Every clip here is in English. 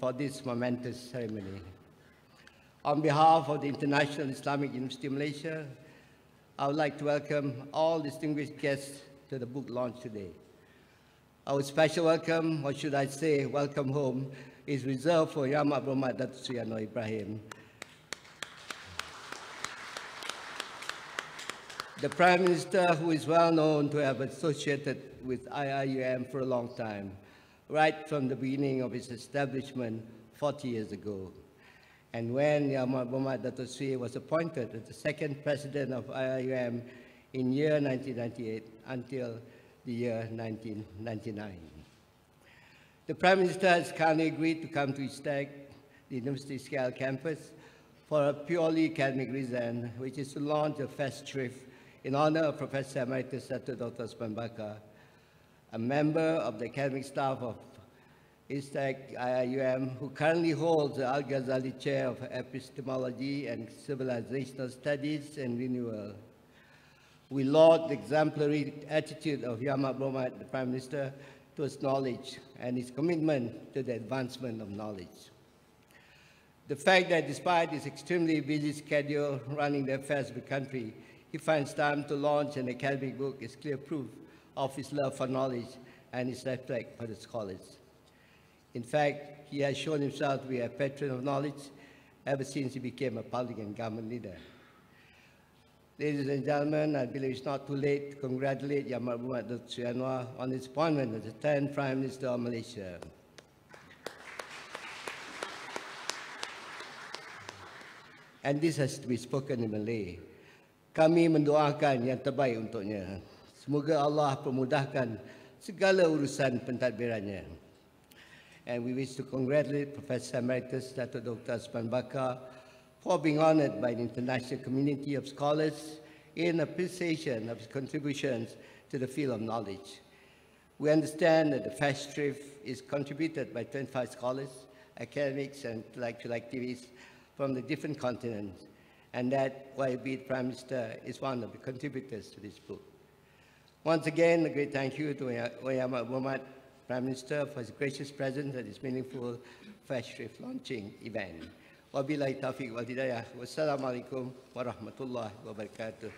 for this momentous ceremony. On behalf of the International Islamic University of Malaysia, I would like to welcome all distinguished guests to the book launch today. Our special welcome, or should I say welcome home, is reserved for Yang Amat Berhormat Datuk Seri Anwar Ibrahim, the Prime Minister who is well known to have associated with IIUM for a long time, right from the beginning of its establishment 40 years ago. And when Yang Amat Berhormat Datuk Seri was appointed as the second president of IIUM in year 1998 until the year 1999. The Prime Minister has kindly agreed to come to ISTAC, the University Scale campus, for a purely academic reason, which is to launch a festival in honor of Professor Emeritus Datuk Dr. Osman Bakar, a member of the academic staff of ISTAC IIUM, who currently holds the Al-Ghazali Chair of Epistemology and Civilizational Studies and Renewal. We laud the exemplary attitude of Yang Amat Berhormat, the Prime Minister, towards knowledge and his commitment to the advancement of knowledge. The fact that despite his extremely busy schedule running the affairs of the country, he finds time to launch an academic book is clear proof of his love for knowledge and his respect for the scholars. In fact, he has shown himself to be a patron of knowledge ever since he became a public and government leader. Ladies and gentlemen, I believe it's not too late to congratulate Yang Amat Berhormat Datuk Seri Anwar on his appointment as the 10th Prime Minister of Malaysia. And this has to be spoken in Malay. Kami mendoakan yang terbaik untuknya. Semoga Allah permudahkan segala urusan pentadbirannya. And we wish to congratulate Professor Emeritus Datuk Dr. Osman Bakar for being honored by the international community of scholars in appreciation of his contributions to the field of knowledge. We understand that the festival is contributed by 25 scholars, academics, and intellectual activists from the different continents, and that YB Prime Minister is one of the contributors to this book. Once again, a great thank you to Yang Amat Berhormat Prime Minister for his gracious presence at this meaningful festival launching event. Wabillahi taufiq wal hidayah. Wassalamualaikum warahmatullahi wabarakatuh.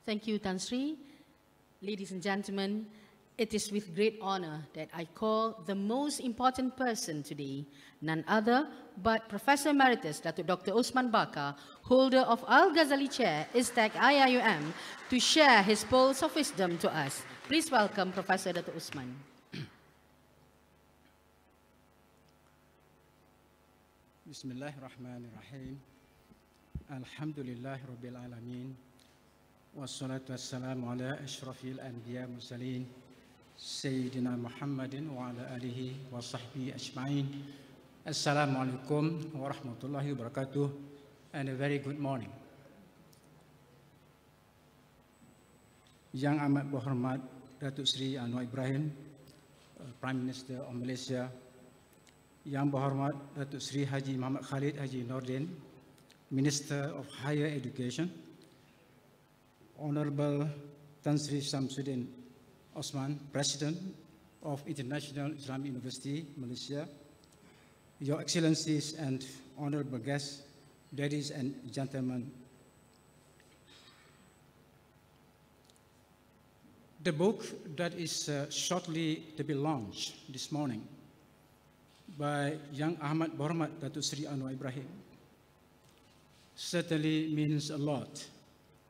Thank you, Tan Sri. Ladies and gentlemen, it is with great honor that I call the most important person today, none other but Professor Emeritus Datuk Dr. Osman Bakar, holder of Al-Ghazali Chair, ISTAC IIUM, to share his pearls of wisdom to us. Please welcome Professor Datuk Osman. Bismillahirrahmanirrahim. Alhamdulillah Rabbil Alamin. Wassalatu wassalamu ala ashrafil anbiya mursalin. Sayyidina Muhammadin wa ala alihi wa sahbihi ajma'in. Assalamualaikum warahmatullahi wabarakatuh, and a very good morning. Yang Amat Berhormat Datuk Seri Anwar Ibrahim, Prime Minister of Malaysia, Yang Berhormat Datuk Seri Haji Muhammad Khalid Haji Nordin, Minister of Higher Education, Honorable Tan Sri Samsudin Osman, President of International Islamic University, Malaysia, Your Excellencies and Honorable guests, ladies and gentlemen. The book that is shortly to be launched this morning by Yang Amat Berhormat Datuk Seri Anwar Ibrahim certainly means a lot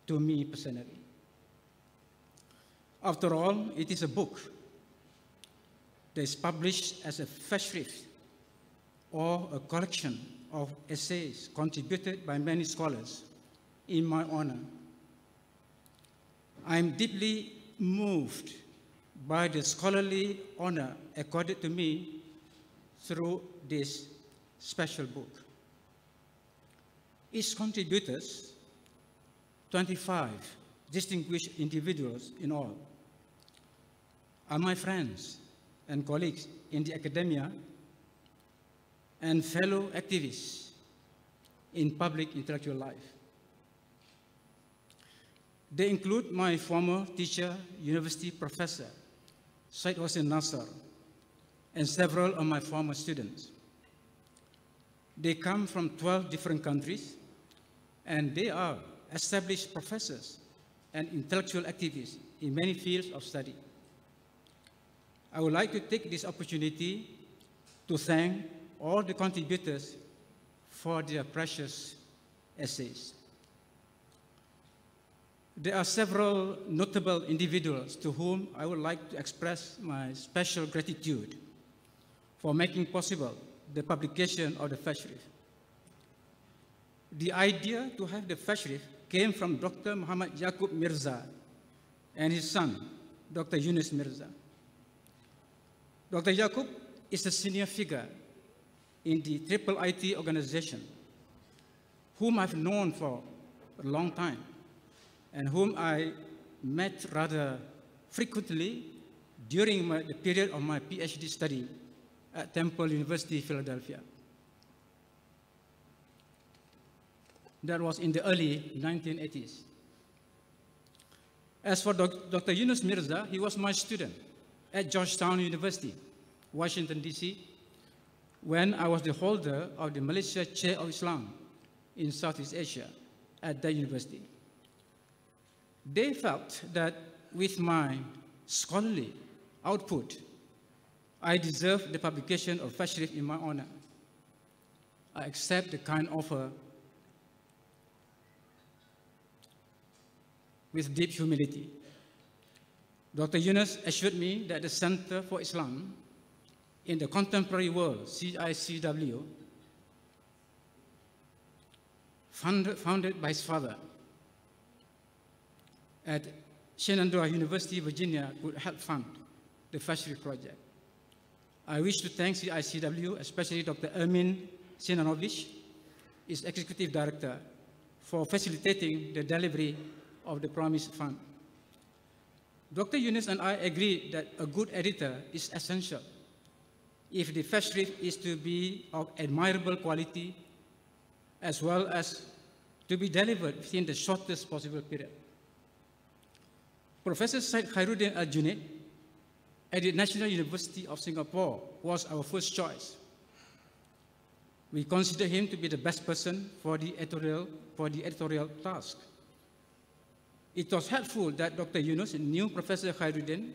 to me personally. After all, it is a book that is published as a festschrift or a collection of essays contributed by many scholars in my honor. I am deeply moved by the scholarly honor accorded to me through this special book. Its contributors, 25 distinguished individuals in all, are my friends and colleagues in the academia and fellow activists in public intellectual life. They include my former teacher, university professor, Syed Hossein Nasser, and several of my former students. They come from 12 different countries, and they are established professors and intellectual activists in many fields of study. I would like to take this opportunity to thank all the contributors for their precious essays. There are several notable individuals to whom I would like to express my special gratitude for making possible the publication of the Fashrif. The idea to have the Fashrif came from Dr. Muhammad Yaqub Mirza and his son, Dr. Yunus Mirza. Dr. Yaqub is a senior figure in the IIIT organization, whom I've known for a long time, and whom I met rather frequently during the period of my PhD study at Temple University, Philadelphia. That was in the early 1980s. As for Dr. Yunus Mirza, he was my student at Georgetown University, Washington, D.C., when I was the holder of the Malaysia Chair of Islam in Southeast Asia at that university. They felt that with my scholarly output, I deserved the publication of Fashrif in my honor. I accept the kind offer with deep humility. Dr. Yunus assured me that the Center for Islam in the Contemporary World, CICW, founded by his father at Shenandoah University, Virginia, would help fund the Fashrif project. I wish to thank CICW, especially Dr. Ermin Sinanovich, its executive director, for facilitating the delivery of the promised fund. Dr. Yunus and I agree that a good editor is essential if the Fashrif is to be of admirable quality, as well as to be delivered within the shortest possible period. Professor Syed Khairuddin Al-Junaid at the National University of Singapore was our first choice. We consider him to be the best person for the editorial task. It was helpful that Dr. Yunus knew Professor Khairuddin,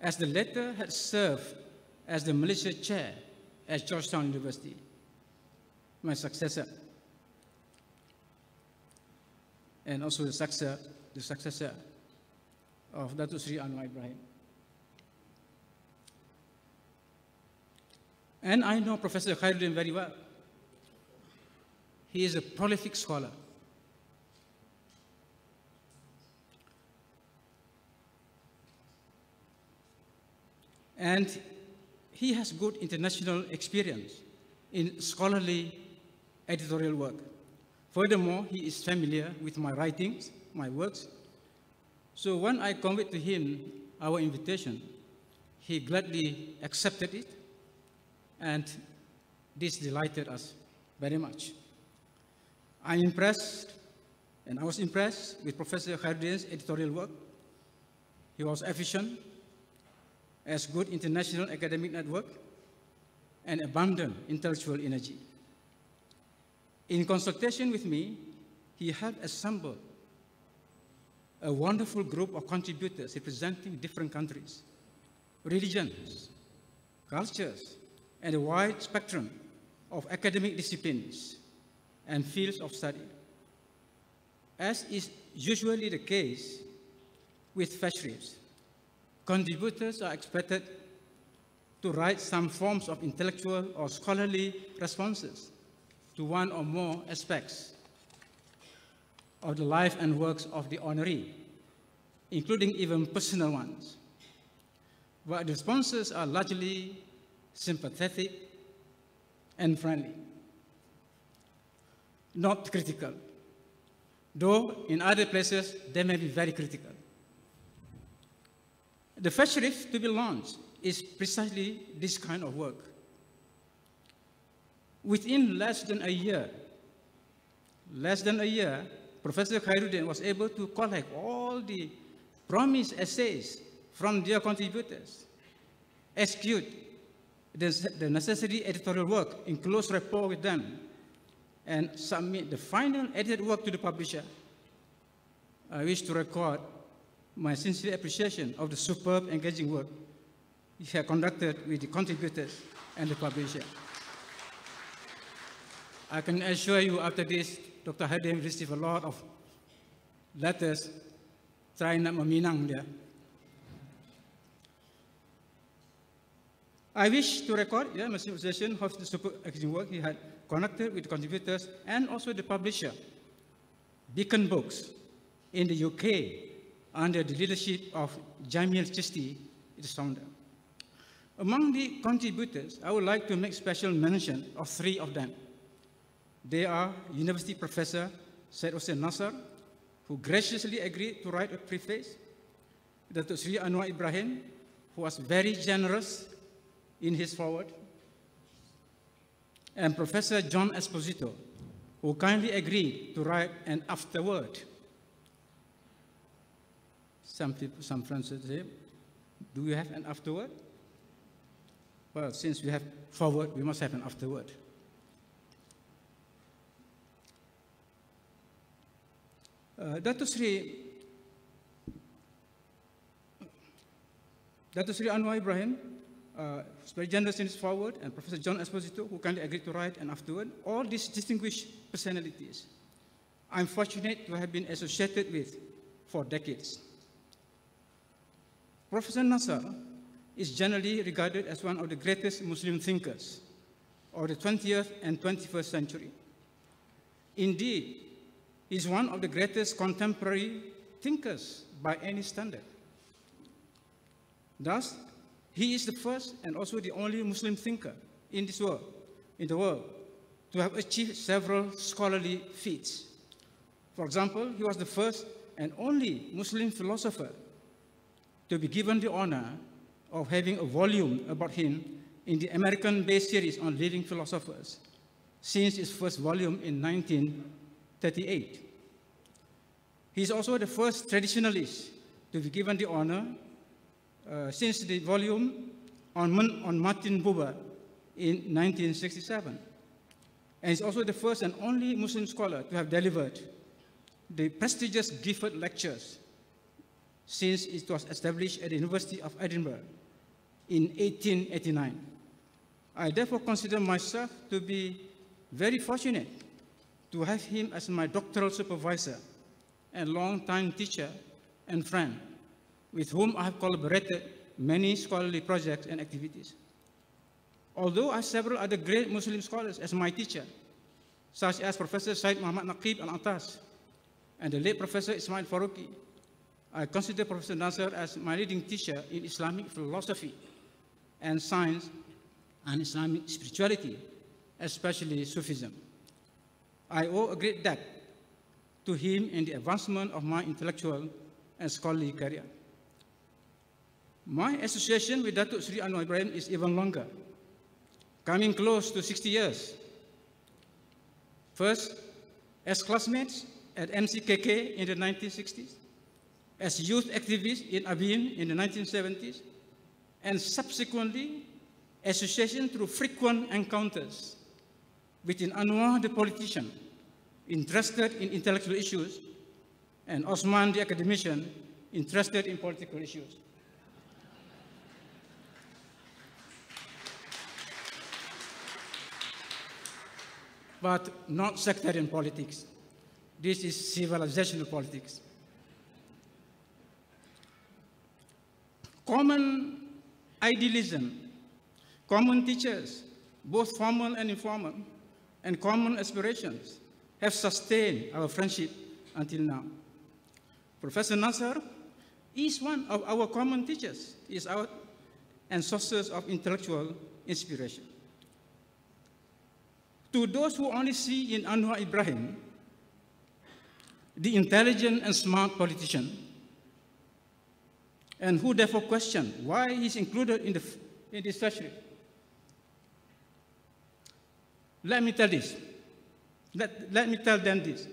as the latter had served as the Malaysia Chair at Georgetown University, my successor, and also the successor of Datuk Seri Anwar Ibrahim. And I know Professor Khairuddin very well. He is a prolific scholar. And he has good international experience in scholarly editorial work. Furthermore, he is familiar with my writings, my works. So when I conveyed to him our invitation, he gladly accepted it, and this delighted us very much. I was impressed with Professor Khairuddin's editorial work. He was efficient, has good international academic network, and abundant intellectual energy. In consultation with me, he helped assemble a wonderful group of contributors representing different countries, religions, cultures, and a wide spectrum of academic disciplines and fields of study. As is usually the case with Fashrifs, contributors are expected to write some forms of intellectual or scholarly responses to one or more aspects of the life and works of the honoree, including even personal ones. But the responses are largely sympathetic and friendly, not critical, though in other places they may be very critical. The Fashrif to be launched is precisely this kind of work. Within less than a year, Professor Khairuddin was able to collect all the promised essays from their contributors, execute the necessary editorial work in close rapport with them, and submit the final edited work to the publisher. I wish to record my sincere appreciation of the superb, engaging work he had conducted with the contributors and the publisher. I can assure you after this, Dr. Hadim received a lot of letters trying nak meminang dia. I wish to record my appreciation of the super engaging work he had conducted with the contributors and also the publisher, Beacon Books, in the UK, under the leadership of Jamil Chisti, its founder. Among the contributors, I would like to make special mention of 3 of them. They are University Professor Syed Hussein Nasser, who graciously agreed to write a preface, Datuk Seri Anwar Ibrahim, who was very generous in his foreword, and Professor John Esposito, who kindly agreed to write an afterword. Some friends say, do we have an afterword? Well, since we have forward, we must have an afterword. Datuk Seri Anwar Ibrahim was very generous in his foreword, and Professor John Esposito, who kindly agreed to write an afterword. All these distinguished personalities, I'm fortunate to have been associated with for decades. Professor Nasser is generally regarded as one of the greatest Muslim thinkers of the 20th and 21st century. Indeed, he is one of the greatest contemporary thinkers by any standard. Thus, he is the first and also the only Muslim thinker in the world, to have achieved several scholarly feats. For example, he was the first and only Muslim philosopher to be given the honor of having a volume about him in the American-based series on living philosophers, since its first volume in 1938. He is also the first traditionalist to be given the honor since the volume on Martin Buber in 1967. And is also the first and only Muslim scholar to have delivered the prestigious Gifford Lectures since it was established at the University of Edinburgh in 1889. I therefore consider myself to be very fortunate to have him as my doctoral supervisor and long-time teacher and friend, with whom I have collaborated many scholarly projects and activities. Although I have several other great Muslim scholars as my teacher, such as Professor Syed Muhammad Naqib Al-Atas and the late Professor Ismail Faruqi, I consider Professor Nasser as my leading teacher in Islamic philosophy and science and Islamic spirituality, especially Sufism. I owe a great debt to him in the advancement of my intellectual and scholarly career. My association with Datuk Seri Anwar Ibrahim is even longer, coming close to 60 years. First, as classmates at MCKK in the 1960s, as youth activists in AWANI in the 1970s, and subsequently, association through frequent encounters between Anwar the politician, interested in intellectual issues, and Osman the academician, interested in political issues. But not sectarian politics. This is civilizational politics. Common idealism, common teachers, both formal and informal, and common aspirations have sustained our friendship until now. Professor Nasser is one of our common teachers, and sources of intellectual inspiration. To those who only see in Anwar Ibrahim the intelligent and smart politician, and who therefore question why he is included in this treasury, let me tell them this.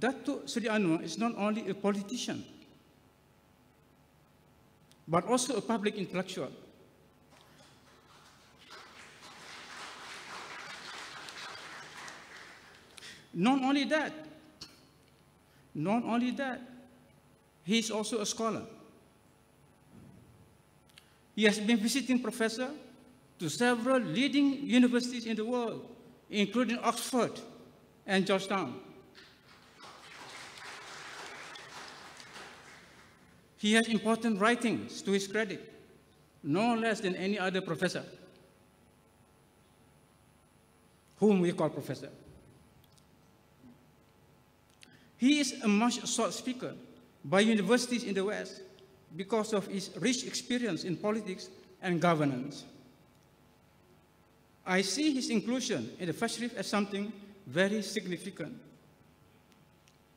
Datuk Seri Anwar is not only a politician, but also a public intellectual. Not only that, he is also a scholar. He has been visiting professor to several leading universities in the world, including Oxford and Georgetown. He has important writings to his credit, no less than any other professor, whom we call professor. He is a much sought speaker by universities in the West because of his rich experience in politics and governance. I see his inclusion in the Fashrift as something very significant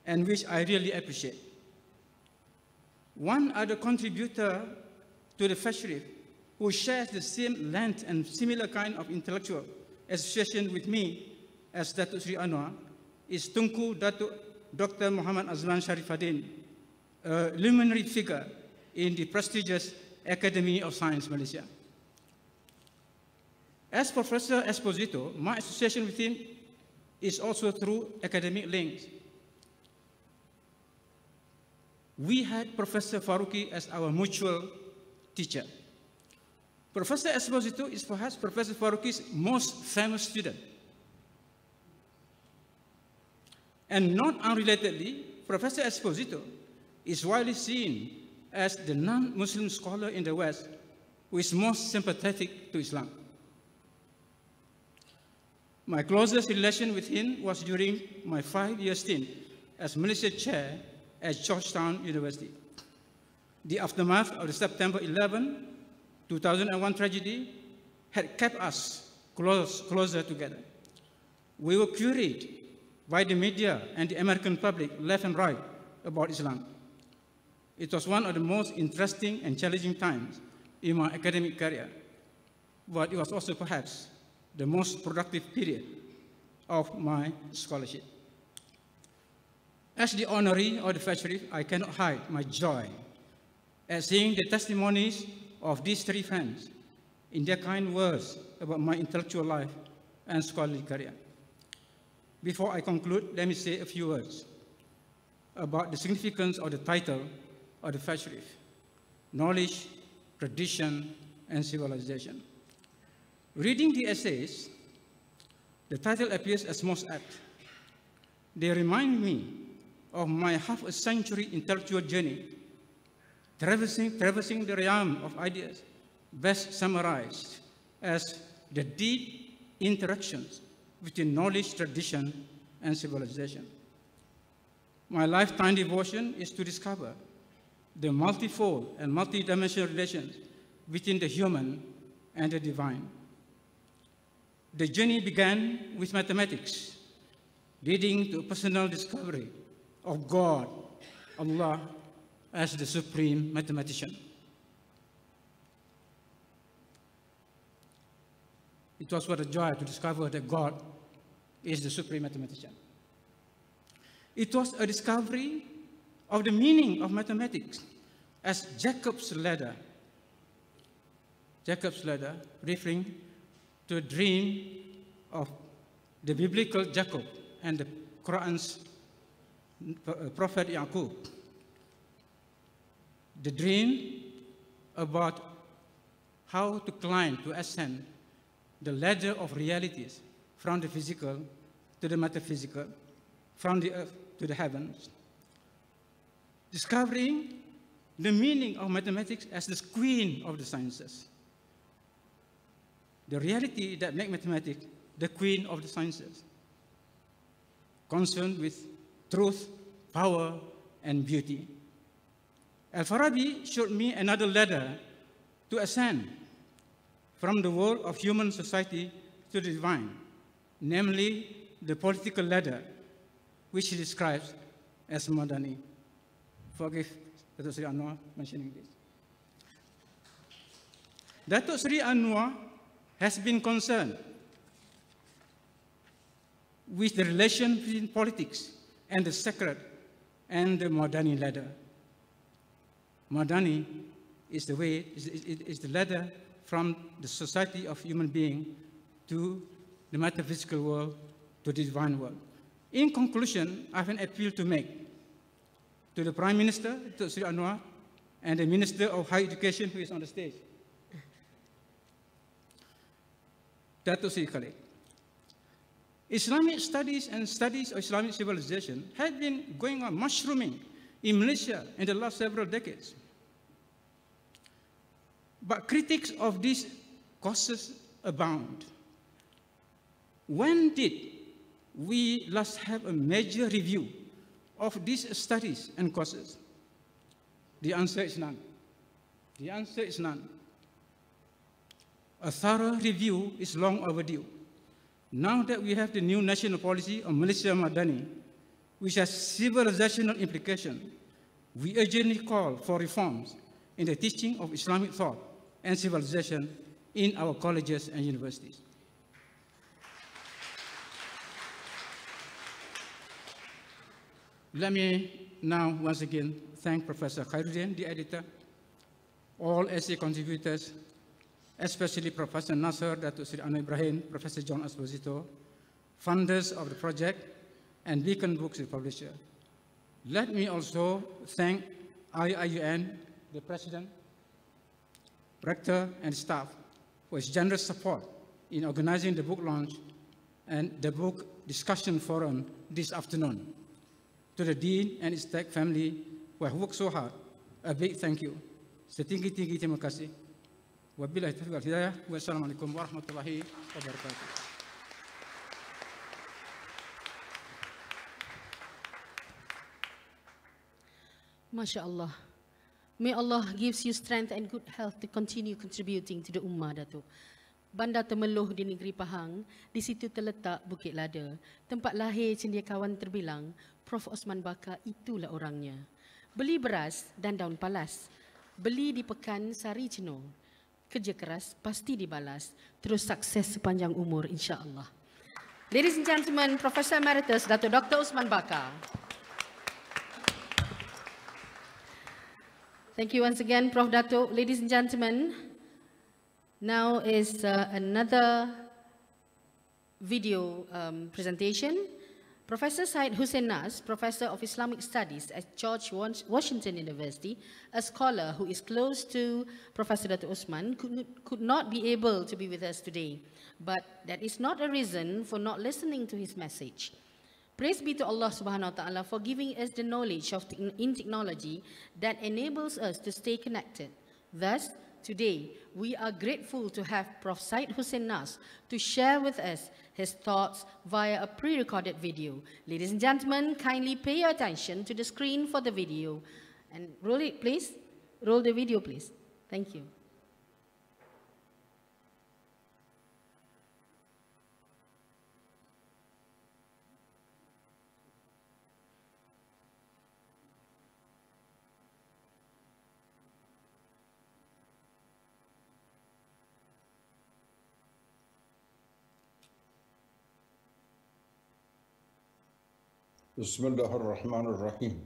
and which I really appreciate. One other contributor to the Fashrift who shares the same length and similar kind of intellectual association with me as Datuk Seri Anwar is Tunku Datuk Dr. Muhammad Azlan Sharifuddin, a luminary figure in the prestigious Academy of Science, Malaysia. As Professor Esposito, my association with him is also through academic links. We had Professor Faruqi as our mutual teacher. Professor Esposito is perhaps Professor Faruqi's most famous student. And not unrelatedly, Professor Esposito is widely seen as the non-Muslim scholar in the West who is most sympathetic to Islam. My closest relation with him was during my 5-year stint as Malaysia chair at Georgetown University. The aftermath of the September 11, 2001 tragedy had kept us closer together. We were curied by the media and the American public, left and right, about Islam. It was one of the most interesting and challenging times in my academic career, but it was also perhaps the most productive period of my scholarship. As the honoree of the Fashrift, I cannot hide my joy at seeing the testimonies of these three friends in their kind words about my intellectual life and scholarly career. Before I conclude, let me say a few words about the significance of the title of the Fashrift: Knowledge, Tradition, and Civilization. Reading the essays, the title appears as most apt. They remind me of my half-a-century intellectual journey, traversing the realm of ideas, best summarized as the deep interactions between knowledge, tradition, and civilization. My lifetime devotion is to discover the multifold and multidimensional relations between the human and the divine. The journey began with mathematics, leading to a personal discovery of God, Allah, as the supreme mathematician. It was what a joy to discover that God is the supreme mathematician. It was a discovery of the meaning of mathematics as Jacob's ladder, referring to a dream of the biblical Jacob and the Quran's prophet Yaqub. The dream about how to climb, to ascend the ladder of realities from the physical to the metaphysical, from the earth to the heavens. Discovering the meaning of mathematics as the queen of the sciences. The reality that makes mathematics the queen of the sciences, concerned with truth, power, and beauty. Al-Farabi showed me another ladder to ascend from the world of human society to the divine, namely the political ladder, which he describes as Madani. Forgive Datuk Seri Anwar mentioning this. Datuk Seri Anwar has been concerned with the relation between politics and the sacred and the Madani ladder. Madani is the way, is the ladder from the society of human being to the metaphysical world, to the divine world. In conclusion, I have an appeal to make to the Prime Minister, to Sri Anwar, and the Minister of Higher Education who is on the stage. Datuk Sri Khalid. Islamic studies and studies of Islamic civilization have been going on, mushrooming in Malaysia in the last several decades. But critics of these courses abound. When did we last have a major review of these studies and courses? The answer is none. The answer is none. A thorough review is long overdue. Now that we have the new national policy on Malaysia Madani, which has civilizational implications, we urgently call for reforms in the teaching of Islamic thought and civilization in our colleges and universities. Let me now once again thank Professor Khairuddin, the editor, all essay contributors, especially Professor Nasser, Datuk Seri Anwar Ibrahim, Professor John Esposito, funders of the project, and Beacon Books, the publisher. Let me also thank IIUN, the President, Rector, and staff for his generous support in organizing the book launch and the book discussion forum this afternoon. To the Dean and ISTAC family who have worked so hard, a big thank you. Setinggi-tinggi terima kasih. Wabillahi taufiq wal hidayah. Wassalamualaikum warahmatullahi wabarakatuh. MashaAllah. May Allah gives you strength and good health to continue contributing to the Ummah, Datuk. Bandar Temeloh di negeri Pahang, di situ terletak Bukit Lada. Tempat lahir cendekiawan terbilang, Prof. Osman Bakar, itulah orangnya. Beli beras dan daun palas. Beli di Pekan Sari Ceno. Kerja keras pasti dibalas. Terus sukses sepanjang umur, insya-Allah. Ladies and gentlemen, Professor Emeritus Datuk Dr. Osman Bakar. Thank you once again, Prof. Datuk. Ladies and gentlemen, now is another video presentation. Professor Syed Hussein Nas, Professor of Islamic Studies at George Washington University, a scholar who is close to Professor Datuk Osman, could not be able to be with us today. But that is not a reason for not listening to his message. Praise be to Allah subhanahu wa ta'ala for giving us the knowledge in technology that enables us to stay connected. Thus, today, we are grateful to have Prof. Syed Hussein Nas to share with us his thoughts via a pre-recorded video. Ladies and gentlemen, kindly pay your attention to the screen for the video. And roll it, please. Roll the video, please. Thank you. Bismillah ar-Rahman ar-Rahim.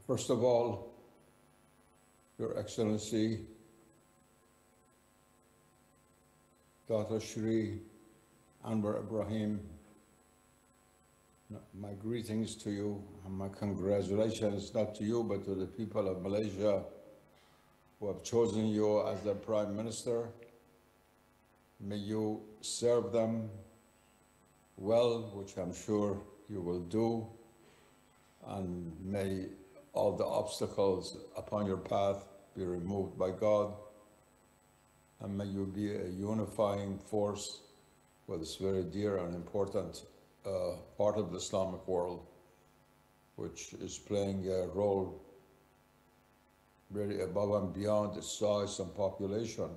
First of all, Your Excellency, Dr. Sri Anwar Ibrahim, my greetings to you and my congratulations not to you but to the people of Malaysia who have chosen you as their Prime Minister. May you serve them well, which I'm sure you will do, and may all the obstacles upon your path be removed by God, and may you be a unifying force with this very dear and important part of the Islamic world, which is playing a role really above and beyond its size and population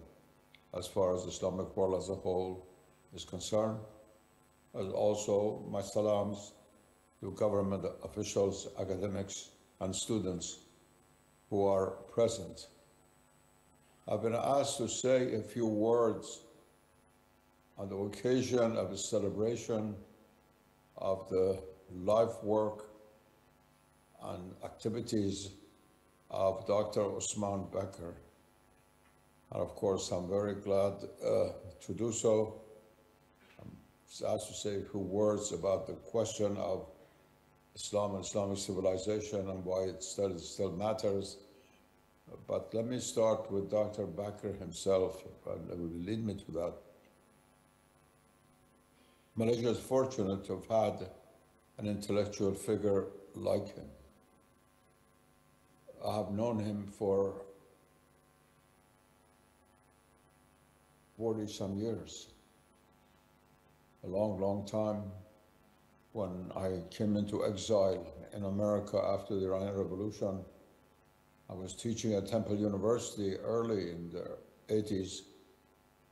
as far as the Islamic world as a whole is concerned. As also my salams to government officials, academics, and students who are present. I've been asked to say a few words on the occasion of a celebration of the life work and activities of Dr. Osman Bakar. And of course, I'm very glad to do so. I'm asked to say a few words about the question of Islam and Islamic civilization and why it still matters. But let me start with Dr. Bakar himself, and it will lead me to that. Malaysia is fortunate to have had an intellectual figure like him. I have known him for 40-some years, a long, long time. When I came into exile in America after the Iranian Revolution, I was teaching at Temple University early in the 80s.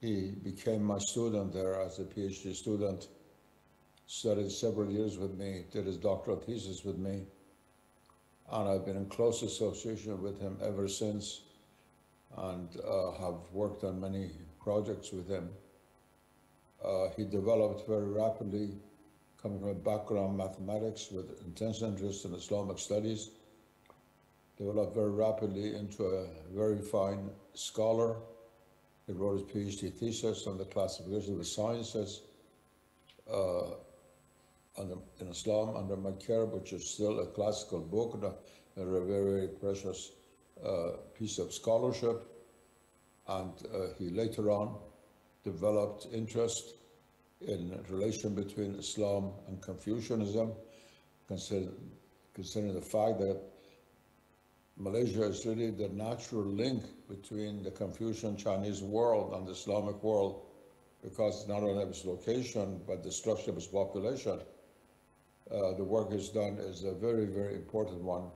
He became my student there as a PhD student, studied several years with me, did his doctoral thesis with me, and I've been in close association with him ever since, and have worked on many projects with him. He developed very rapidly, coming from a background in mathematics with intense interest in Islamic studies, developed very rapidly into a very fine scholar. He wrote his PhD thesis on the classification of the sciences in Islam under my care, which is still a classical book and a very, very precious piece of scholarship. And he later on developed interest in relation between Islam and Confucianism, considering the fact that Malaysia is really the natural link between the Confucian Chinese world and the Islamic world, because not only of its location, but the structure of its population. The work is done is a very, very important one.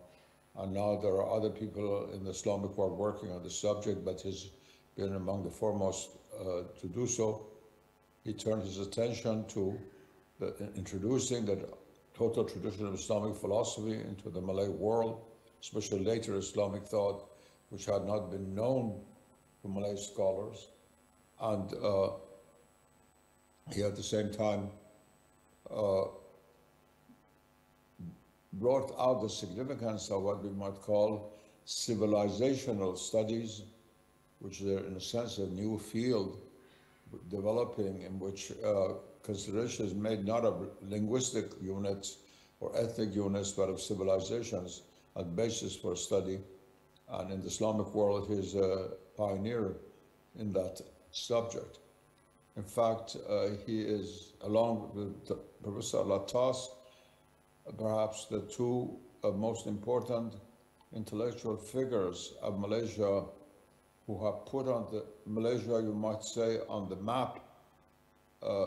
And now there are other people in the Islamic world working on the subject, but he's been among the foremost to do so. He turned his attention to introducing the total tradition of Islamic philosophy into the Malay world, especially later Islamic thought, which had not been known to Malay scholars. And he at the same time brought out the significance of what we might call civilizational studies, which is in a sense a new field developing in which consideration is made not of linguistic units or ethnic units, but of civilizations as basis for study. And in the Islamic world, he's a pioneer in that subject. In fact, he is, along with Professor Latas, perhaps the two most important intellectual figures of Malaysia who have put on Malaysia, you might say, on the map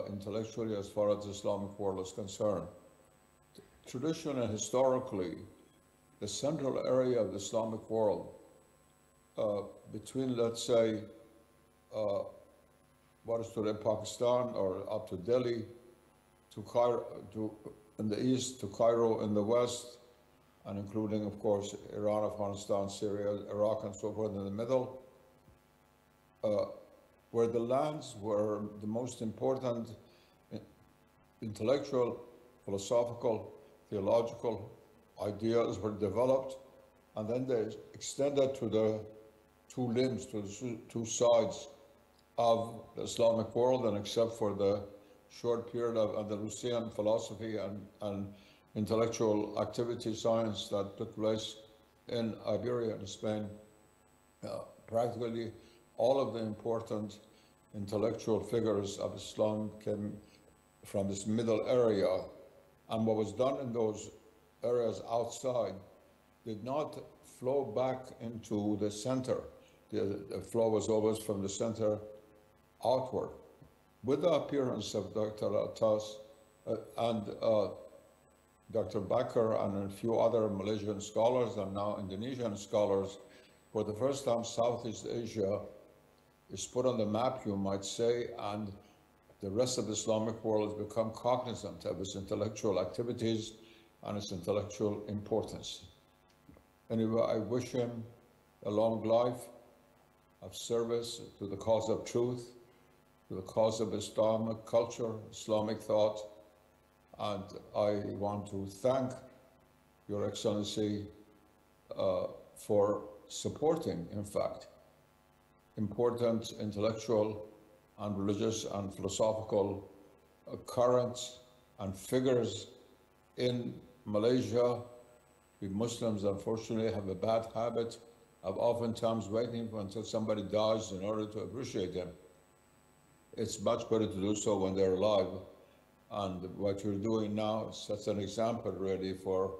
intellectually as far as the Islamic world is concerned. Traditionally and historically, the central area of the Islamic world between, let's say, what is today Pakistan or up to Delhi, to Cairo, in the east, to Cairo in the west, and including, of course, Iran, Afghanistan, Syria, Iraq, and so forth in the middle, where the lands where the most important intellectual, philosophical, theological ideas were developed, and then they extended to the two limbs, to the two sides of the Islamic world, and except for the short period of Andalusian philosophy and intellectual activity science that took place in Iberia and Spain, practically all of the important intellectual figures of Islam came from this middle area. And what was done in those areas outside did not flow back into the center. The flow was always from the center outward. With the appearance of Dr. Atas and Dr. Bakar and a few other Malaysian scholars and now Indonesian scholars, for the first time Southeast Asia is put on the map, you might say, and the rest of the Islamic world has become cognizant of its intellectual activities and its intellectual importance. Anyway, I wish him a long life of service to the cause of truth to the cause of Islamic culture, Islamic thought, and I want to thank Your Excellency for supporting, in fact, important intellectual and religious and philosophical currents and figures in Malaysia. We Muslims, unfortunately, have a bad habit of oftentimes waiting until somebody dies in order to appreciate them. It's much better to do so when they're alive. And what you're doing now sets an example really for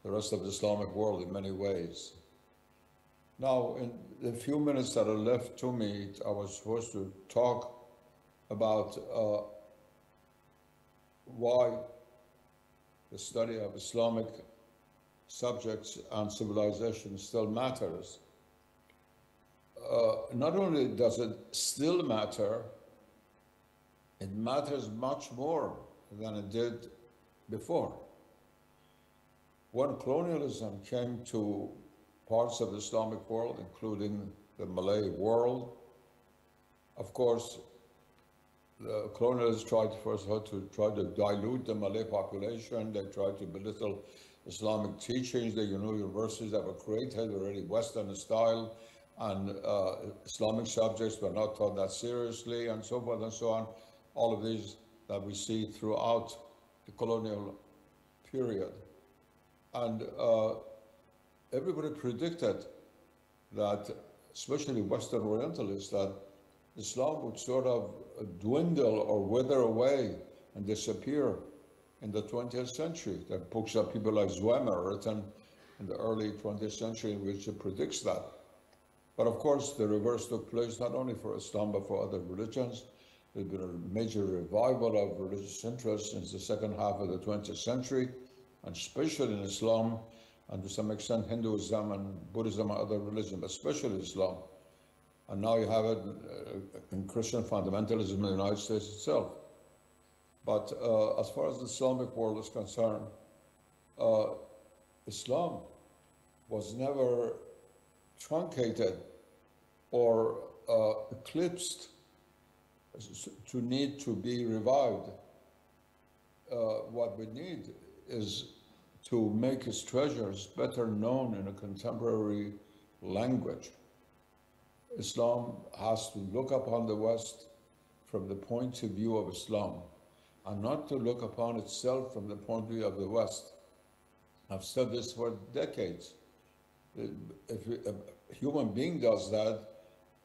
the rest of the Islamic world in many ways. Now, in the few minutes that are left to me, I was supposed to talk about why the study of Islamic subjects and civilization still matters. Not only does it still matter, it matters much more than it did before. When colonialism came to parts of the Islamic world, including the Malay world, of course, the colonialists tried first of all to try to dilute the Malay population. They tried to belittle Islamic teachings. The universities that were created were really Western style, and Islamic subjects were not taught that seriously, and so forth and so on. All of these that we see throughout the colonial period. And everybody predicted that, especially Western Orientalists, that Islam would sort of dwindle or wither away and disappear in the 20th century. There are books that people like Zwemer written in the early 20th century which predicts that. But of course, the reverse took place not only for Islam but for other religions. There's been a major revival of religious interest since the second half of the 20th century, and especially in Islam, and to some extent Hinduism and Buddhism and other religions, but especially Islam. And now you have it in Christian fundamentalism in the United States itself. But as far as the Islamic world is concerned, Islam was never truncated or eclipsed to need to be revived. What we need is to make its treasures better known in a contemporary language. Islam has to look upon the West from the point of view of Islam, and not to look upon itself from the point of view of the West. I've said this for decades. If a human being does that,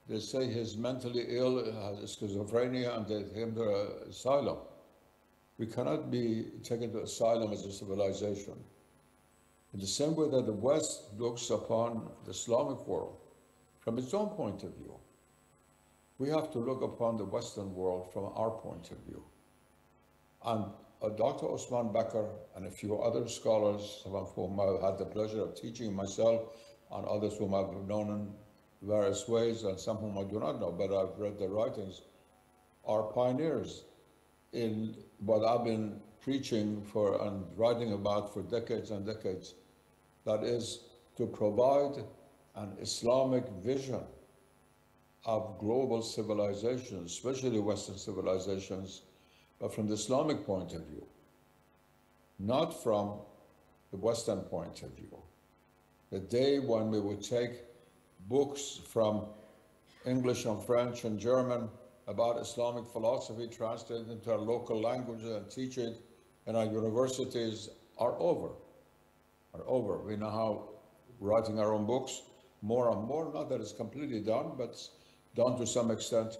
they say he's mentally ill, has schizophrenia, and they take him to an asylum. We cannot be taken to asylum as a civilization. In the same way that the West looks upon the Islamic world from its own point of view, we have to look upon the Western world from our point of view. And Dr. Osman Bakar and a few other scholars, some of whom I've had the pleasure of teaching myself, and others whom I've known in various ways, and some whom I do not know, but I've read their writings, are pioneers in what I've been preaching for and writing about for decades and decades. That is to provide an Islamic vision of global civilizations, especially Western civilizations, but from the Islamic point of view, not from the Western point of view. The day when we would take books from English and French and German about Islamic philosophy, translated into our local languages and teach it in our universities are over. We know how writing our own books, more and more, not that it's completely done, but it's done to some extent.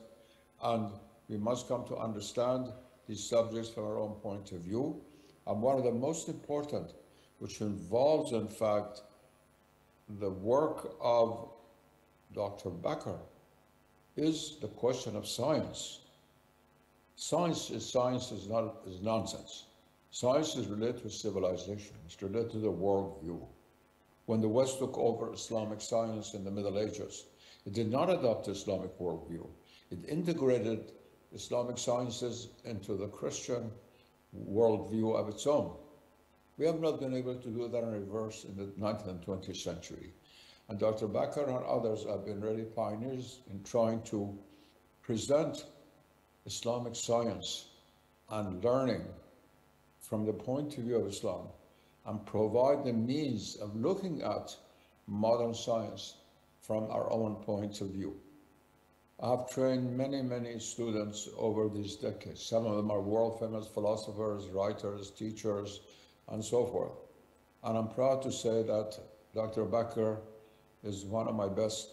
And we must come to understand these subjects from our own point of view. And one of the most important, which involves, in fact, the work of Dr. Bakar, is the question of science. Science is nonsense. Science is related to civilization. It's related to the worldview. When the West took over Islamic science in the Middle Ages, it did not adopt the Islamic worldview. It integrated Islamic sciences into the Christian worldview of its own. We have not been able to do that in reverse in the 19th and 20th century. And Dr. Bakar and others have been really pioneers in trying to present Islamic science and learning from the point of view of Islam and provide the means of looking at modern science from our own point of view. I've trained many students over these decades. Some of them are world famous philosophers, writers, teachers, and so forth. And I'm proud to say that Dr. Bakar is one of my best,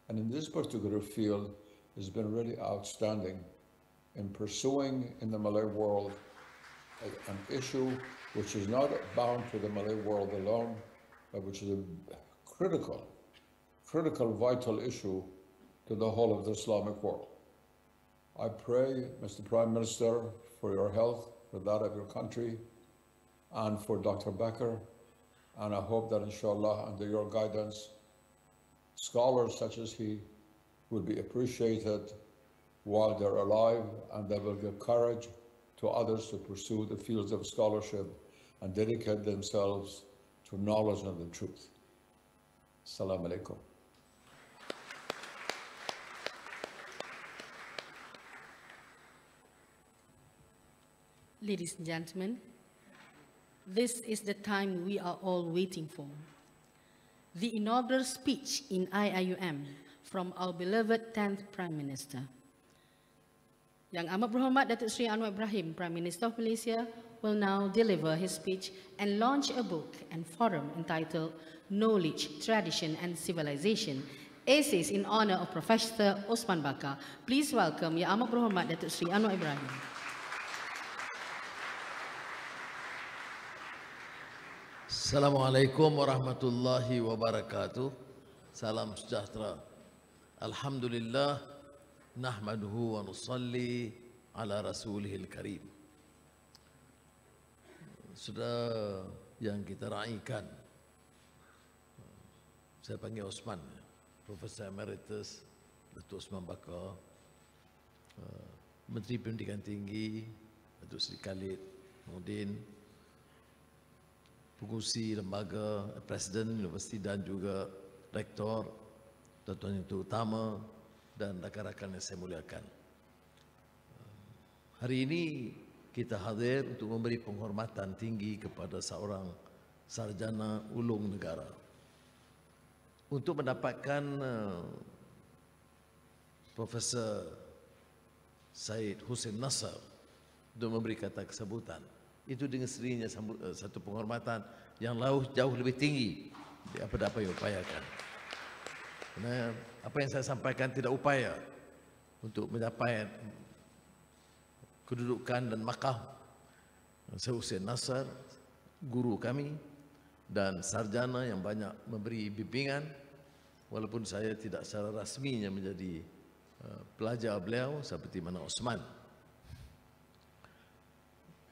and in this particular field has been really outstanding in pursuing in the Malay world an issue which is not bound to the Malay world alone, but which is a critical, vital issue to the whole of the Islamic world. I pray, Mr. Prime Minister, for your health, for that of your country, and for Dr. Bakar, and I hope that inshallah, under your guidance, scholars such as he will be appreciated while they're alive, and they will give courage to others to pursue the fields of scholarship and dedicate themselves to knowledge and the truth. Assalamu alaikum. Ladies and gentlemen, this is the time we are all waiting for. The inaugural speech in IIUM from our beloved 10th Prime Minister. Yang Amat Berhormat Datuk Seri Anwar Ibrahim, Prime Minister of Malaysia, will now deliver his speech and launch a book and forum entitled Knowledge, Tradition and Civilization, Essays in Honor of Professor Osman Bakar. Please welcome Yang Amat Berhormat Datuk Seri Anwar Ibrahim. Assalamualaikum warahmatullahi wabarakatuh. Salam sejahtera. Alhamdulillah, nahmaduhu wa nusalli ala rasulihil karim. Sudah yang kita raikan, saya panggil Osman, Profesor Emeritus Datuk Osman Bakar, Menteri Pendidikan Tinggi Datuk Seri Khalid Nordin, pengurusi lembaga, Presiden Universiti dan juga Rektor, Tuan-tuan yang terutama dan rakan-rakan yang saya muliakan. Hari ini kita hadir untuk memberi penghormatan tinggi kepada seorang sarjana ulung negara. Untuk mendapatkan Profesor Syed Hussein Nasser untuk memberi kata kesambutan. Itu dengan sendirinya satu penghormatan yang jauh lebih tinggi daripada apa yang upayakan. Kerana apa yang saya sampaikan tidak upaya untuk mencapai kedudukan dan makam Syed Hussein Nasser, guru kami dan sarjana yang banyak memberi bimbingan, walaupun saya tidak secara rasminya menjadi pelajar beliau seperti mana Osman.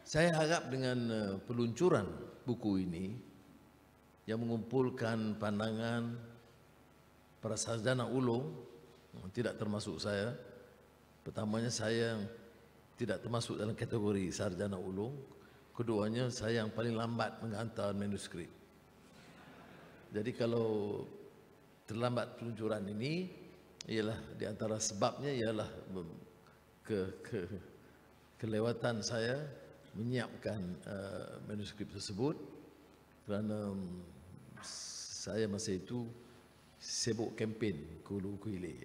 Saya harap dengan peluncuran buku ini yang mengumpulkan pandangan para sarjana ulung, tidak termasuk saya. Pertamanya saya tidak termasuk dalam kategori sarjana ulung. Keduanya saya yang paling lambat menghantar manuskrip. Jadi kalau terlambat peluncuran ini, ialah di antara sebabnya ialah kelewatan saya menyiapkan manuskrip tersebut kerana saya masa itu sibuk kempen Hulu Kuili.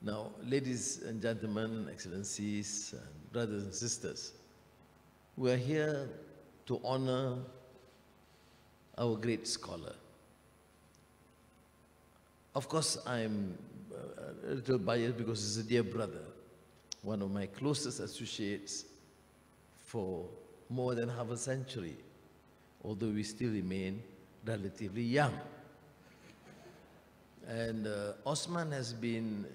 Now, ladies and gentlemen, excellencies, and brothers and sisters, we are here to honor our great scholar. Of course, I'm a little biased because he's a dear brother, one of my closest associates for more than half a century, although we still remain relatively young. And Osman has been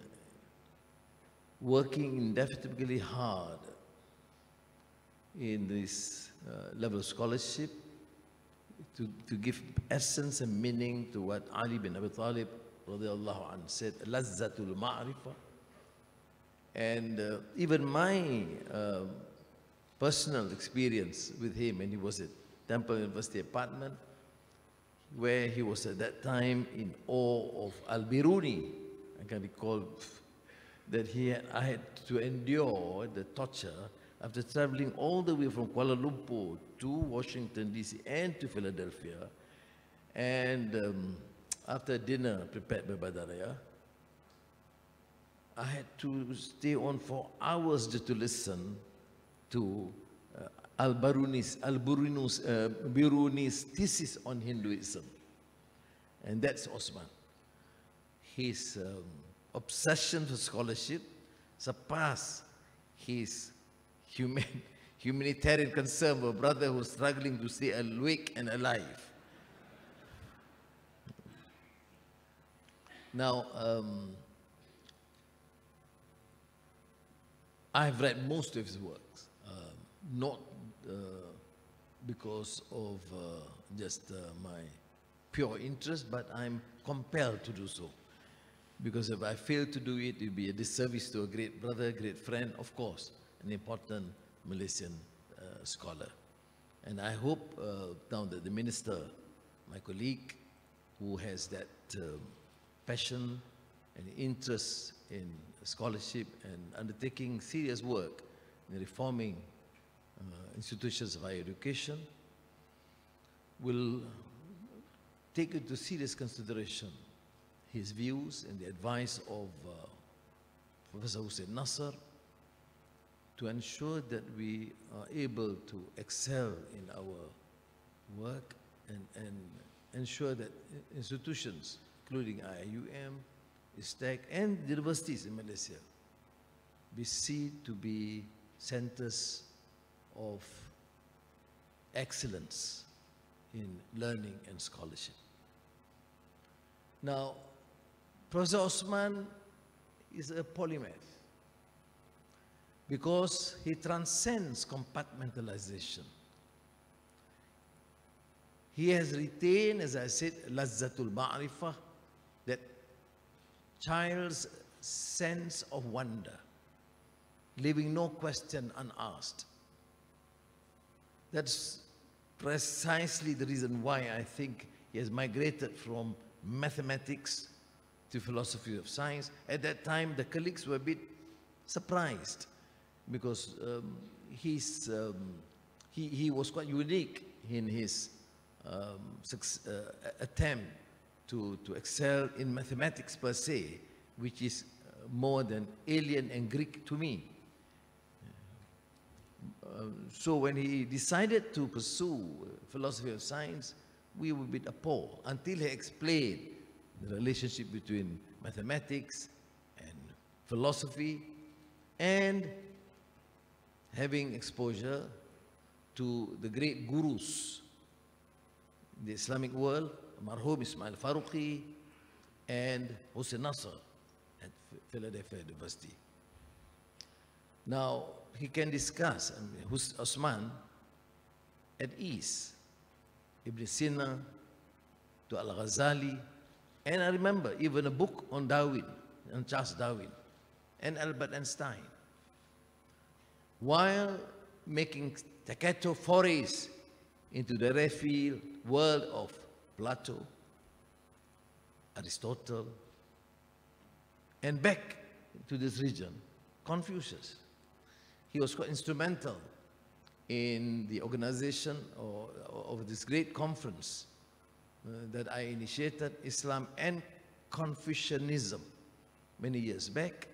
working indefatigably hard in this level of scholarship to give essence and meaning to what Ali bin Abi Talib radiallahu anhu said, lazzatul ma'rifah. And even my personal experience with him, and he was at Temple University apartment, where he was at that time in awe of Al-Biruni. I can recall that I had to endure the torture after traveling all the way from Kuala Lumpur to Washington, D.C. and to Philadelphia. And after dinner prepared by Badaraya, I had to stay on for hours just to listen to Al-Biruni's thesis on Hinduism. And that's Osman. His obsession for scholarship surpassed his humanitarian concern for a brother who's struggling to stay awake and alive. Now, I've read most of his works, not because of just my pure interest, but I'm compelled to do so. Because if I fail to do it, it would be a disservice to a great brother, great friend, of course, an important Malaysian scholar. And I hope now that the minister, my colleague, who has that passion and interest in scholarship and undertaking serious work in reforming institutions of higher education, will take into serious consideration his views and the advice of Professor Hussein Nasser to ensure that we are able to excel in our work and ensure that institutions, including UIAM, ISTAC, and universities in Malaysia, be seen to be centers of excellence in learning and scholarship. Now, Professor Osman is a polymath because he transcends compartmentalization. He has retained, as I said, lazzatul ma'rifah, that child's sense of wonder, leaving no question unasked. That's precisely the reason why I think he has migrated from mathematics to philosophy of science. At that time, the colleagues were a bit surprised because he was quite unique in his attempt to excel in mathematics per se, which is more than alien and Greek to me. So when he decided to pursue philosophy of science, we were a bit appalled until he explained the relationship between mathematics and philosophy, and having exposure to the great gurus in the Islamic world, Marhum Ismail Faruqi and Hussein Nasser at Philadelphia University. Now, he can discuss Osman at ease, Ibn Sina to Al-Ghazali, and I remember even a book on Darwin, on Charles Darwin, and Albert Einstein, while making staccato forays into the rare field world of Plato, Aristotle, and back to this region, Confucius. He was quite instrumental in the organization of this great conference that I initiated, Islam and Confucianism, many years back,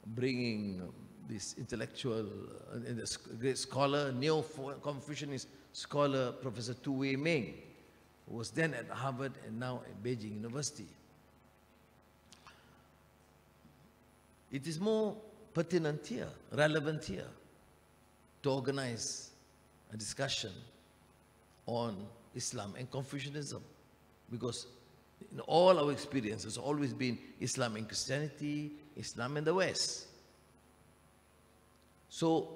bringing this intellectual, this great scholar, neo-Confucianist scholar, Professor Tu Wei Ming, who was then at Harvard and now at Beijing University. It is more pertinent here, relevant here, to organize a discussion on Islam and Confucianism, because in all our experience, it's always been Islam and Christianity, Islam and the West. So,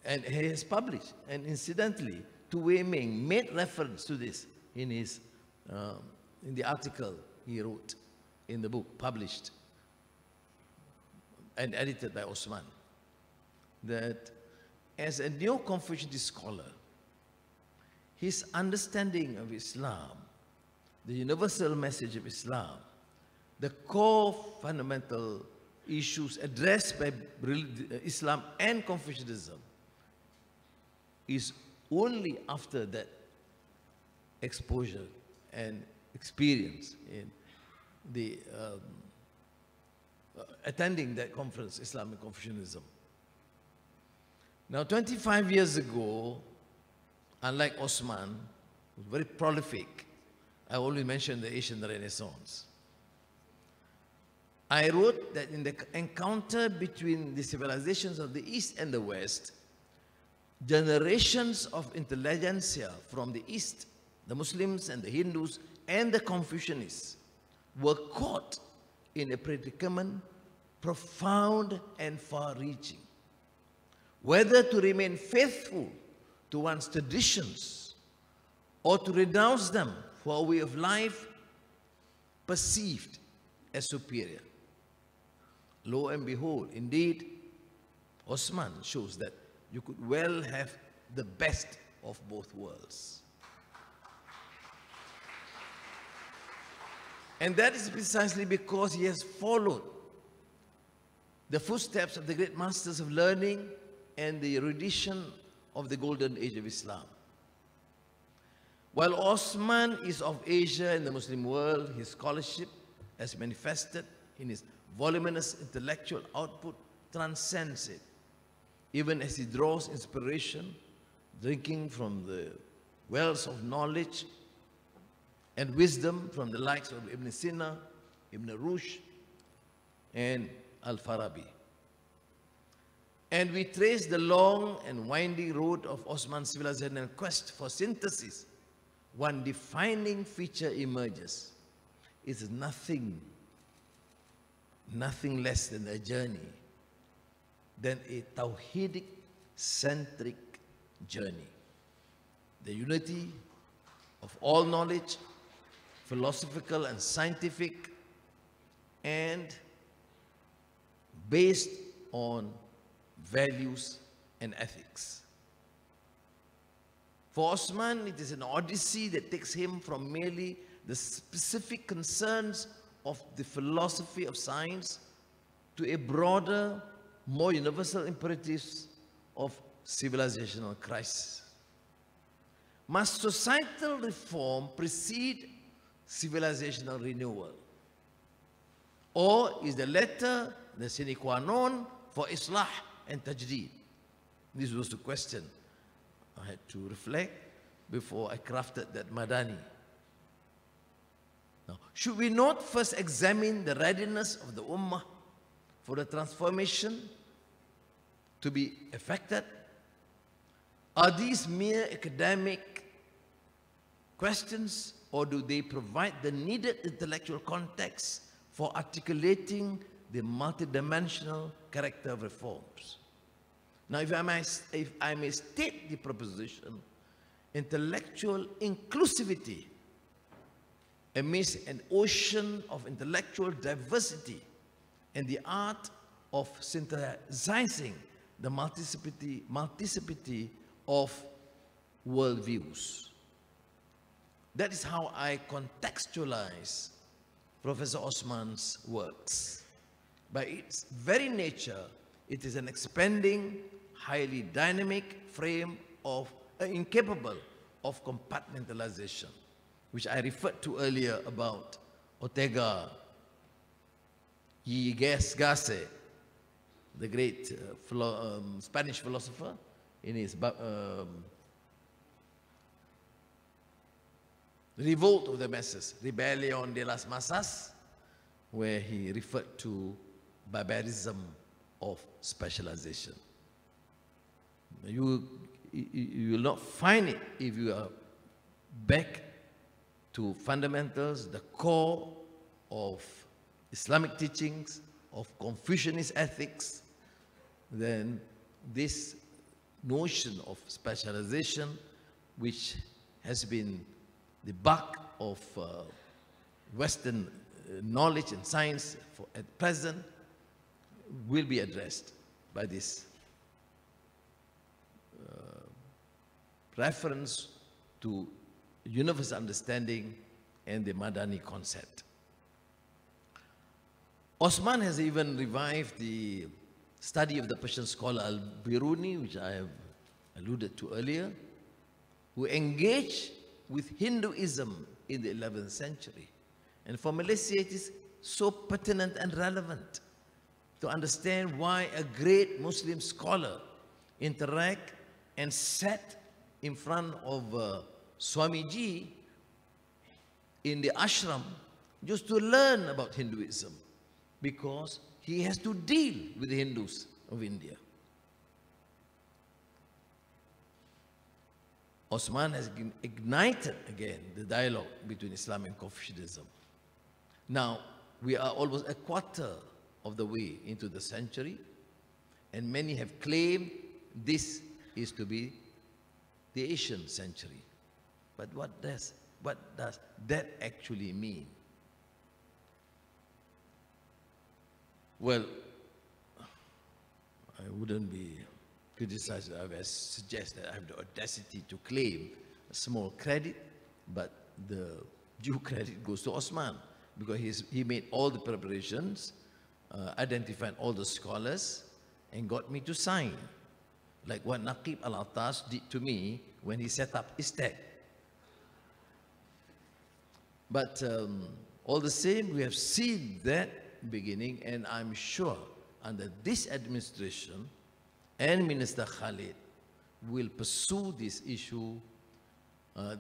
and he has published, and incidentally, Tu Wei Ming made reference to this in his, in the article he wrote in the book, published and edited by Osman, that as a neo-Confucianist scholar, his understanding of Islam, the universal message of Islam, the core fundamental issues addressed by Islam and Confucianism is only after that exposure and experience in the attending that conference, Islamic Confucianism. Now, 25 years ago, unlike Osman, who was very prolific, I only mentioned the Asian Renaissance. I wrote that in the encounter between the civilizations of the East and the West, generations of intelligentsia from the East, the Muslims and the Hindus and the Confucianists, were caught in a predicament profound and far-reaching. Whether to remain faithful to one's traditions or to renounce them for a way of life perceived as superior. Lo and behold, indeed, Osman shows that you could well have the best of both worlds. And that is precisely because he has followed the footsteps of the great masters of learning and the erudition of the golden age of Islam. While Osman is of Asia and the Muslim world, his scholarship, as manifested in his voluminous intellectual output, transcends it, even as he draws inspiration, drinking from the wells of knowledge and wisdom from the likes of Ibn Sina, Ibn Rushd, and Al-Farabi. And we trace the long and winding road of Osman's civilizational quest for synthesis. One defining feature emerges. It's nothing less than a journey, than a Tawhidic-centric journey. The unity of all knowledge, philosophical and scientific, and based on values and ethics. For Osman, it is an odyssey that takes him from merely the specific concerns of the philosophy of science to a broader, more universal imperatives of civilizational crisis. Must societal reform precede civilizational renewal? Or is the latter the sine qua non for Islah and Tajdeed? This was the question I had to reflect before I crafted that Madani. Now, should we not first examine the readiness of the Ummah for the transformation to be effected? Are these mere academic questions, or do they provide the needed intellectual context for articulating the multidimensional character of reforms? Now, if I may state the proposition, intellectual inclusivity amidst an ocean of intellectual diversity and the art of synthesizing the multiplicity of worldviews. That is how I contextualize Professor Osman's works. By its very nature, it is an expanding, highly dynamic frame of incapable of compartmentalization, which I referred to earlier about Ortega y Gasset, the great Spanish philosopher, in his Revolt of the Masses, Rebellion de las Masas, where he referred to barbarism of specialization. You will not find it if you are back to fundamentals, the core of Islamic teachings, of Confucianist ethics. Then this notion of specialization, which has been the bulk of Western knowledge and science at present, will be addressed by this reference to universal understanding and the Madani concept. Osman has even revived the study of the Persian scholar Al-Biruni, which I have alluded to earlier, who engaged with Hinduism in the 11th century. And for Malaysia, it is so pertinent and relevant to understand why a great Muslim scholar interact and sat in front of Swamiji in the ashram just to learn about Hinduism, because he has to deal with the Hindus of India. Osman has ignited again the dialogue between Islam and Confucianism. Now, we are almost a quarter of the way into the century, and many have claimed this is to be the Asian century. But what does that actually mean? Well, I wouldn't be criticized if I suggest that I have the audacity to claim a small credit, but the due credit goes to Osman, because he made all the preparations, identified all the scholars, and got me to sign, like what Naqib Al-Attas did to me when he set up ISTAC. But all the same, we have seen that beginning, and I'm sure under this administration and Minister Khalid will pursue this issue,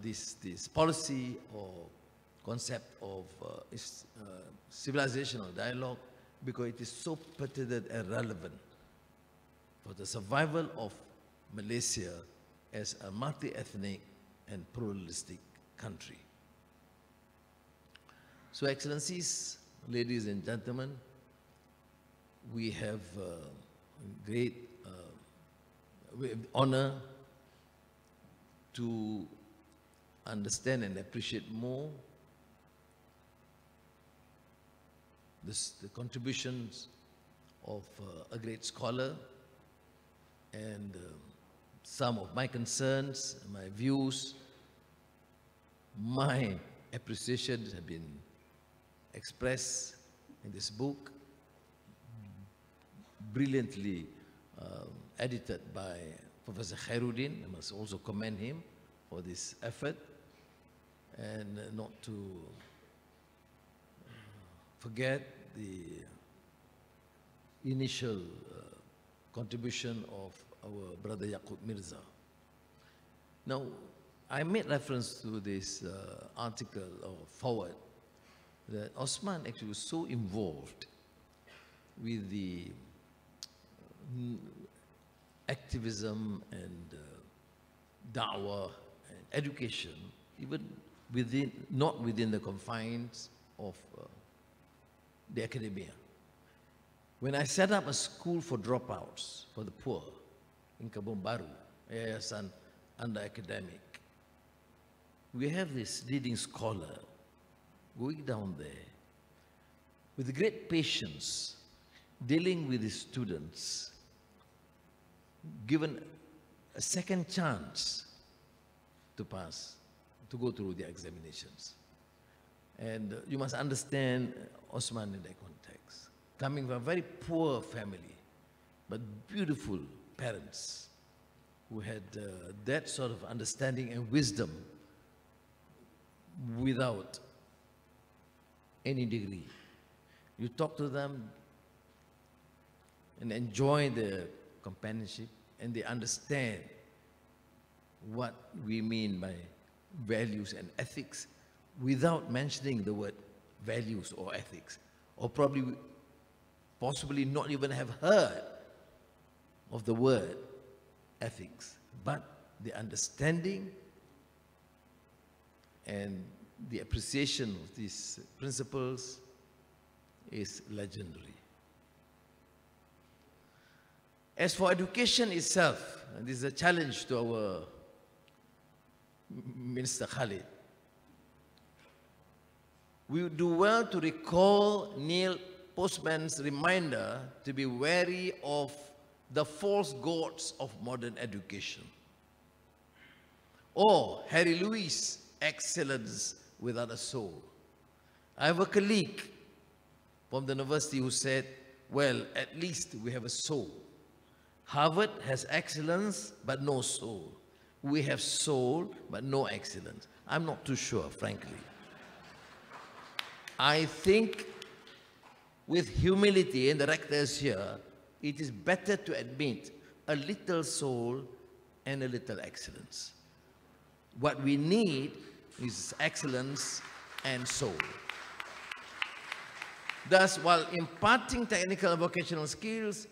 this policy or concept of civilizational dialogue, because it is so pertinent and relevant for the survival of Malaysia as a multi-ethnic and pluralistic country. So, Excellencies, ladies and gentlemen, we have great honor to understand and appreciate more the contributions of a great scholar, and some of my concerns, my views, my appreciations have been expressed in this book, brilliantly edited by Professor Khairuddin. I must also commend him for this effort, and not to forget the initial contribution of our brother Yaqub Mirza. Now, I made reference to this article or forward that Osman actually was so involved with the activism and da'wah and education, even not within the confines of the academia. When I set up a school for dropouts for the poor in Kebun Baru, Yayasan under academic, we have this leading scholar going down there with great patience, dealing with his students, given a second chance to pass, to go through the examinations. And you must understand Osman in that context. Coming from a very poor family, but beautiful parents who had that sort of understanding and wisdom without any degree. You talk to them and enjoy their companionship, and they understand what we mean by values and ethics without mentioning the word values or ethics, or possibly not even have heard of the word ethics, but the understanding and the appreciation of these principles is legendary. As for education itself, and this is a challenge to our Minister Khalid, we would do well to recall Neil Postman's reminder to be wary of the false gods of modern education, or Harry Lewis' excellence without a soul. I have a colleague from the university who said, well, at least we have a soul. Harvard has excellence, but no soul. We have soul, but no excellence. I'm not too sure, frankly. I think with humility, and the rectors here, it is better to admit a little soul and a little excellence. What we need is excellence and soul. Thus, while imparting technical and vocational skills,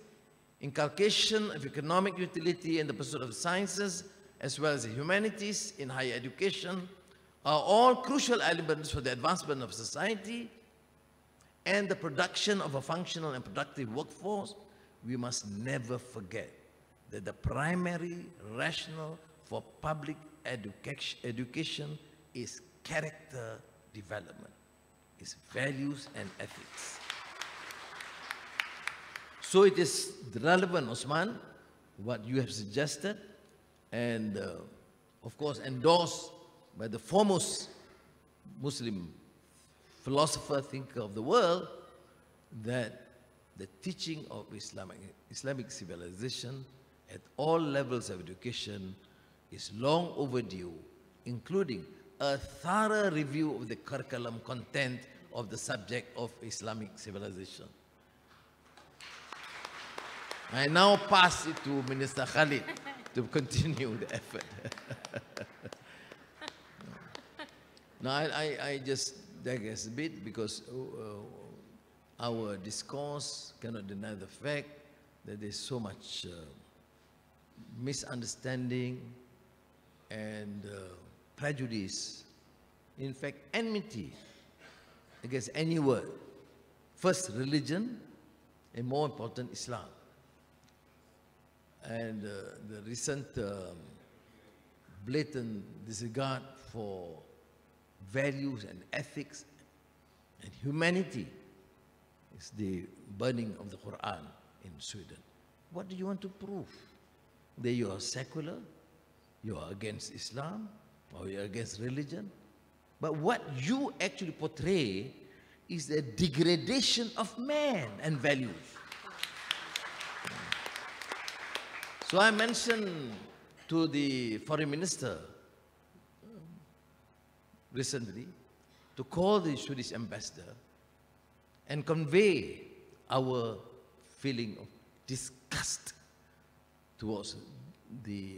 inculcation of economic utility and the pursuit of sciences, as well as the humanities in higher education, are all crucial elements for the advancement of society and the production of a functional and productive workforce, we must never forget that the primary rationale for public education is character development, is values and ethics. So it is relevant, Osman, what you have suggested, and of course endorsed by the foremost Muslim philosopher, thinker of the world, that the teaching of Islamic civilization at all levels of education is long overdue, including a thorough review of the curriculum content of the subject of Islamic civilization. I now pass it to Minister Khalid to continue the effort. Now, I just digress a bit because our discourse cannot deny the fact that there's so much misunderstanding and prejudice, in fact, enmity against any word. First, religion, and more important, Islam. And the recent blatant disregard for values and ethics and humanity is the burning of the Quran in Sweden. What do you want to prove? That you are secular, you are against Islam, or you are against religion? But what you actually portray is the degradation of man and values. So I mentioned to the foreign minister recently to call the Swedish ambassador and convey our feeling of disgust towards the,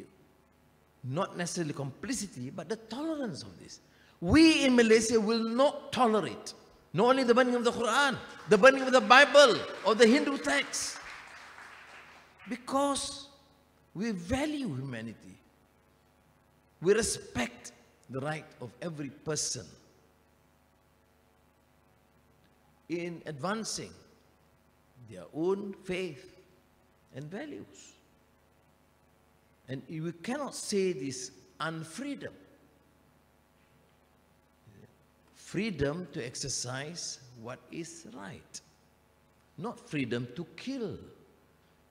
not necessarily complicity, but the tolerance of this. We in Malaysia will not tolerate not only the burning of the Quran, the burning of the Bible or the Hindu text, because we value humanity. We respect the right of every person in advancing their own faith and values. And we cannot say this unfreedom. Freedom to exercise what is right. Not freedom to kill.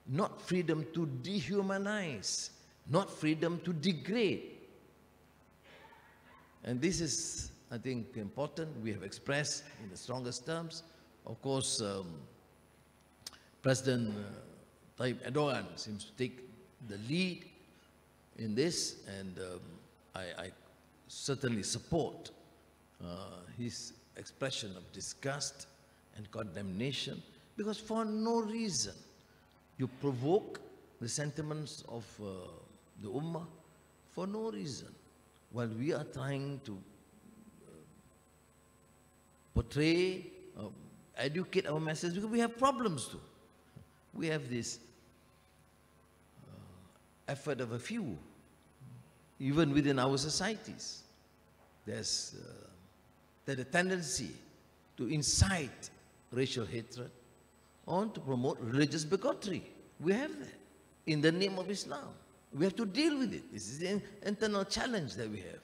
Not freedom to dehumanize. Not freedom to degrade. And this is, I think, important. We have expressed in the strongest terms. Of course, President Tayyip Erdogan seems to take the lead in this, and I certainly support his expression of disgust and condemnation, because for no reason you provoke the sentiments of the Ummah, for no reason, while we are trying to portray, educate our masses, because we have problems too. We have this effort of a few, even within our societies. There's a tendency to incite racial hatred or to promote religious bigotry. We have that in the name of Islam. We have to deal with it. This is the internal challenge that we have.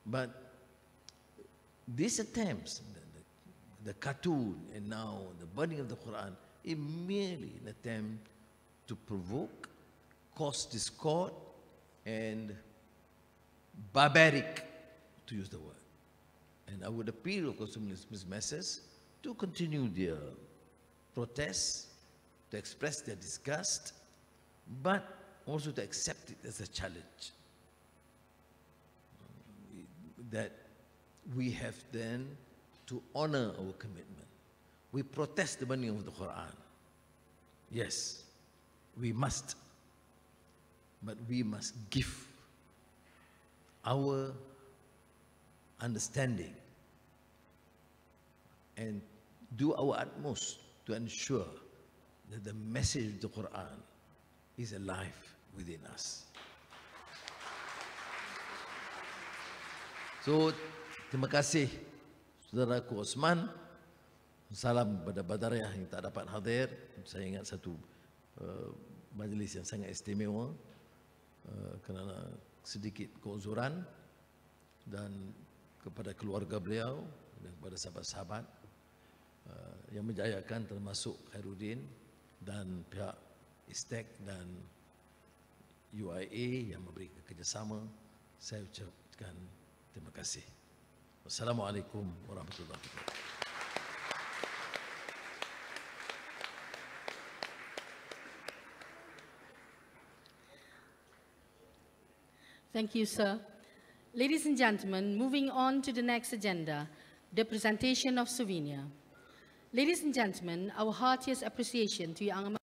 But these attempts, the cartoon and now the burning of the Quran, is merely an attempt to provoke, cause discord, and barbaric, to use the word. And I would appeal, of course, to Ms. Messers to continue their protests, to express their disgust, but also to accept it as a challenge. That we have then to honor our commitment. We protest the burning of the Quran. Yes, we must. But we must give our understanding and do our utmost to ensure that the message of the Quran is alive within us. So, terima kasih saudaraku Osman. Salam kepada Badariah yang tak dapat hadir. Saya ingat satu majlis yang sangat istimewa kerana sedikit keuzuran, dan kepada keluarga beliau dan kepada sahabat-sahabat yang menjayakan, termasuk Khairuddin dan pihak ISTAC dan UIA yang memberi kerjasama. Saya ucapkan terima kasih. Wassalamualaikum warahmatullahi wabarakatuh. Thank you, sir. Ladies and gentlemen, moving on to the next agenda, the presentation of souvenir. Ladies and gentlemen, our heartiest appreciation to Yang